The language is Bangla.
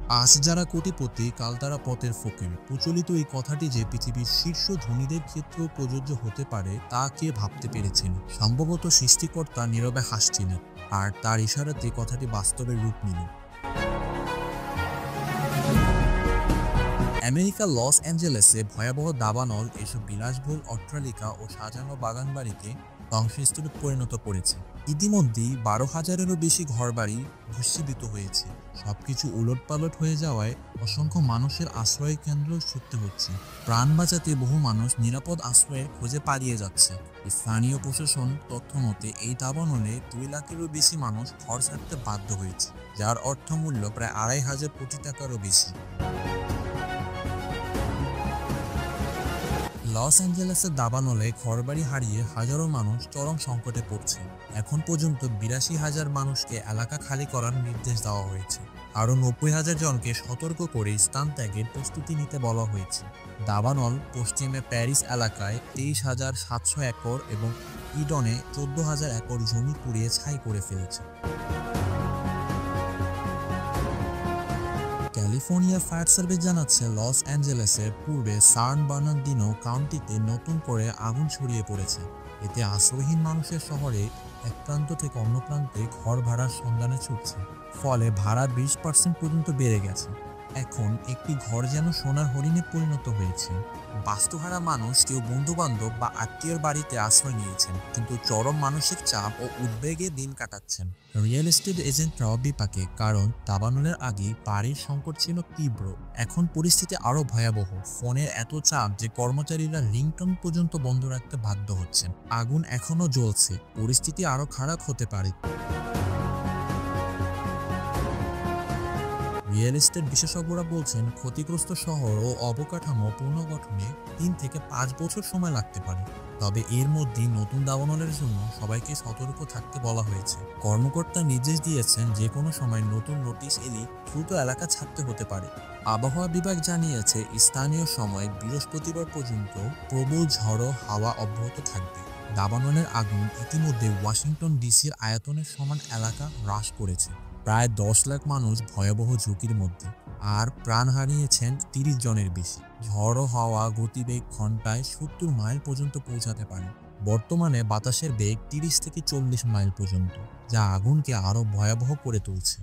আজ যারা কোটিপতি কাল তারা পথের ফকির প্রচলিত এই কথাটি যে পৃথিবীর শীর্ষ ধনীদের ক্ষেত্রেও প্রযোজ্য হতে পারে তা কে ভাবতে পেরেছেন। সম্ভবত সৃষ্টিকর্তা নীরবে হাসছিলেন আর তার ইশারাতে কথাটি বাস্তবের রূপ নিল। আমেরিকার লস অ্যাঞ্জেলেসে ভয়াবহ দাবানল এসব বিলাসবহুল অট্টালিকা ও সাজানো বাগানবাড়িতে ধ্বংসস্তূপে পরিণত করেছে। ইতিমধ্যেই 12,000-এরও বেশি ঘরবাড়ি ভস্মীভূত হয়েছে। সবকিছু উলটপালট হয়ে যাওয়ায় অসংখ্য মানুষের আশ্রয় কেন্দ্র ছুটতে হচ্ছে। প্রাণ বাঁচাতে বহু মানুষ নিরাপদ আশ্রয়ের খোঁজে পালিয়ে যাচ্ছে। স্থানীয় প্রশাসন তথ্য মতে এই দাবানলে 2 লাখেরও বেশি মানুষ ঘর ছাড়তে বাধ্য হয়েছে, যার অর্থমূল্য প্রায় 2,500 কোটি টাকারও বেশি। লস অ্যাঞ্জেলেসের দাবানলে ঘরবাড়ি হারিয়ে হাজারো মানুষ চরম সংকটে পড়ছে। এখন পর্যন্ত 82,000 মানুষকে এলাকা খালি করার নির্দেশ দেওয়া হয়েছে। আরও 90,000 জনকে সতর্ক করে স্থান ত্যাগের প্রস্তুতি নিতে বলা হয়েছে। দাবানল পশ্চিমে প্যারিস এলাকায় 23,700 একর এবং ইডনে 14,000 একর জমি পুড়িয়ে ছাই করে ফেলেছে। ক্যালিফোর্নিয়া ফায়ার সার্ভিস জানাচ্ছে লস অ্যাঞ্জেলেসের পূর্বে সান বার্নার্ডিনো কাউন্টিতে নতুন করে আগুন ছড়িয়ে পড়েছে। এতে আশ্রয়হীন মানুষের শহরে এক প্রান্ত থেকে অন্য প্রান্তে ঘর ভাড়ার সন্ধানে ছুটছে, ফলে ভাড়া 20% পর্যন্ত বেড়ে গেছে। এখন একটি ঘর যেন সোনার হরিণে পরিণত হয়েছে। বাস্তুহারা মানুষ কেউ বন্ধুবান্ধব বা আত্মীয়র বাড়িতে আশ্রয় নিয়েছেন, কিন্তু চরম মানসিক চাপ ও উদ্বেগে দিন কাটাচ্ছেন। রিয়েল এস্টেট এজেন্টরাও বিপাকে, কারণ দাবানলের আগে বাড়ির সংকট ছিল তীব্র। এখন পরিস্থিতি আরও ভয়াবহ। ফোনের এত চাপ যে কর্মচারীরা রিংটোন পর্যন্ত বন্ধ রাখতে বাধ্য হচ্ছেন। আগুন এখনও জ্বলছে, পরিস্থিতি আরও খারাপ হতে পারে। রিয়েল এস্টেট বিশেষজ্ঞরা বলছেন ক্ষতিগ্রস্ত শহর ও অবকাঠামো পুনর্গঠনে 3 থেকে 5 বছর সময় লাগতে পারে। তবে এর মধ্যেই নতুন দাবানলের জন্য সবাইকে সতর্ক থাকতে বলা হয়েছে। কর্মকর্তা নির্দেশ দিয়েছেন যে কোনো সময় নতুন নোটিশ এলে দ্রুত এলাকা ছাড়তে হতে পারে। আবহাওয়া বিভাগ জানিয়েছে স্থানীয় সময় বৃহস্পতিবার পর্যন্ত প্রবল ঝড়ো হাওয়া অব্যাহত থাকবে। দাবানলের আগুন ইতিমধ্যে ওয়াশিংটন ডিসির আয়তনের সমান এলাকা হ্রাস করেছে। প্রায় 10 লাখ মানুষ ভয়াবহ ঝুঁকির মধ্যে, আর প্রাণ হারিয়েছেন 30 জনের বেশি। ঝড়ো হাওয়া গতিবেগ ঘন্টায় 70 মাইল পর্যন্ত পৌঁছাতে পারে। বর্তমানে বাতাসের বেগ 30 থেকে 40 মাইল পর্যন্ত, যা আগুনকে আরও ভয়াবহ করে তুলছে।